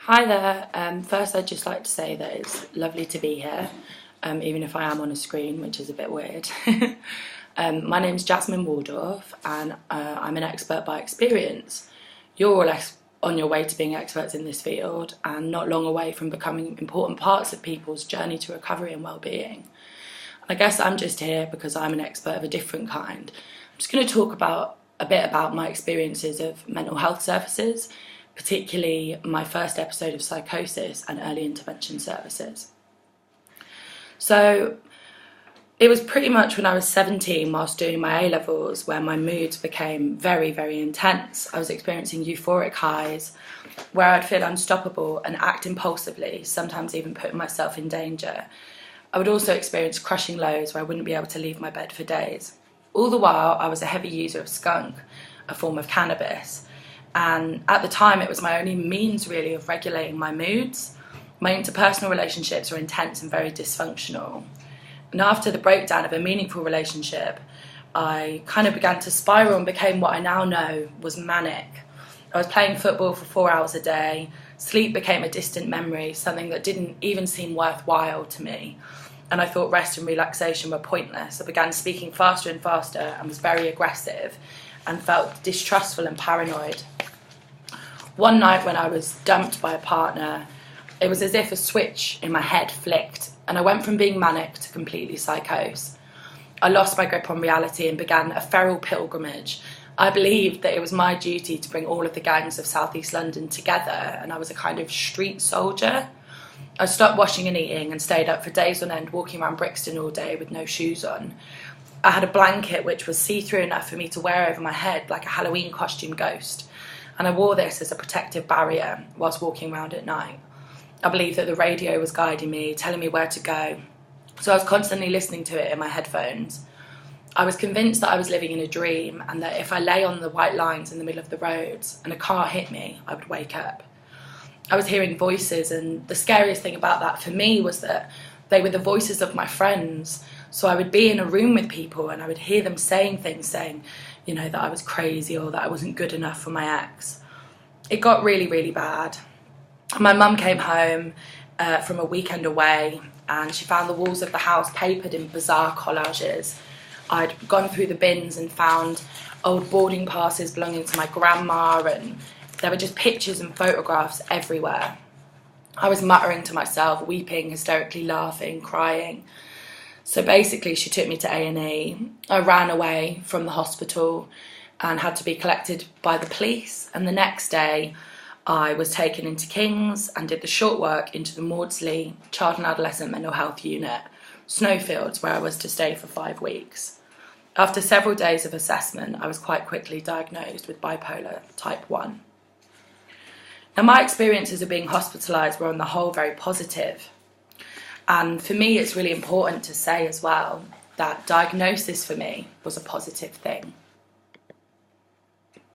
Hi there. First, I'd just like to say that it's lovely to be here, even if I am on a screen, which is a bit weird. My name's Jasmine Waldorf, and I'm an expert by experience. You're all on your way to being experts in this field, and not long away from becoming important parts of people's journey to recovery and well-being. I guess I'm just here because I'm an expert of a different kind. I'm just going to talk a bit about my experiences of mental health services, particularly my first episode of psychosis and early intervention services. So it was pretty much when I was 17, whilst doing my A-levels, where my moods became very, very intense. I was experiencing euphoric highs where I'd feel unstoppable and act impulsively, sometimes even putting myself in danger. I would also experience crushing lows where I wouldn't be able to leave my bed for days. All the while, I was a heavy user of skunk, a form of cannabis. And at the time, it was my only means, really, of regulating my moods. My interpersonal relationships were intense and very dysfunctional. And after the breakdown of a meaningful relationship, I kind of began to spiral and became what I now know was manic. I was playing football for 4 hours a day. Sleep became a distant memory, something that didn't even seem worthwhile to me. And I thought rest and relaxation were pointless. I began speaking faster and faster and was very aggressive and felt distrustful and paranoid. One night when I was dumped by a partner, it was as if a switch in my head flicked and I went from being manic to completely psychose. I lost my grip on reality and began a feral pilgrimage. I believed that it was my duty to bring all of the gangs of South East London together, and I was a kind of street soldier. I stopped washing and eating and stayed up for days on end, walking around Brixton all day with no shoes on. I had a blanket which was see-through enough for me to wear over my head like a Halloween costume ghost, and I wore this as a protective barrier whilst walking around at night. I believed that the radio was guiding me, telling me where to go, so I was constantly listening to it in my headphones. I was convinced that I was living in a dream and that if I lay on the white lines in the middle of the roads and a car hit me, I would wake up. I was hearing voices, and the scariest thing about that for me was that they were the voices of my friends. So I would be in a room with people and I would hear them saying things, saying, that I was crazy or that I wasn't good enough for my ex. It got really, really bad. My mum came home from a weekend away, and she found the walls of the house papered in bizarre collages. I'd gone through the bins and found old boarding passes belonging to my grandma, and there were just pictures and photographs everywhere. I was muttering to myself, weeping, hysterically laughing, crying. So basically she took me to A&E. I ran away from the hospital and had to be collected by the police, and the next day I was taken into King's and did the short work into the Maudsley Child and Adolescent Mental Health Unit, Snowfields, where I was to stay for 5 weeks. After several days of assessment, I was quite quickly diagnosed with bipolar type 1. Now, my experiences of being hospitalised were on the whole very positive. And for me, it's really important to say as well that diagnosis for me was a positive thing.